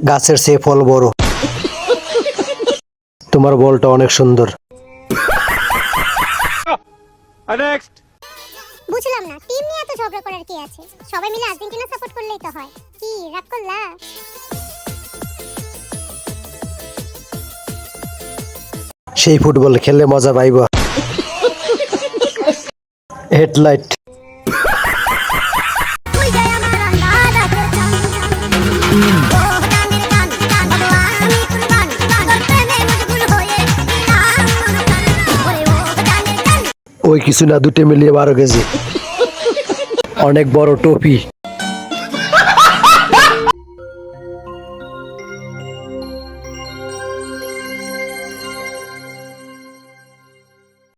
গাছের চেয়ে ফল বড়। তোমার বলটা অনেক সুন্দর। বুঝলাম না, টিম নিয়ে এত ঝগড়া করার কি আছে? সবাই মিলে আর্জেন্টিনা সাপোর্ট করলেই তো হয়। কি রাগ করলা? সেই ফুটবল খেললে মজা পাইবা। হেডলাইট। ওই কিছু না, দুটো মিলিয়ে 12 কেজি। অনেক বড় টপি।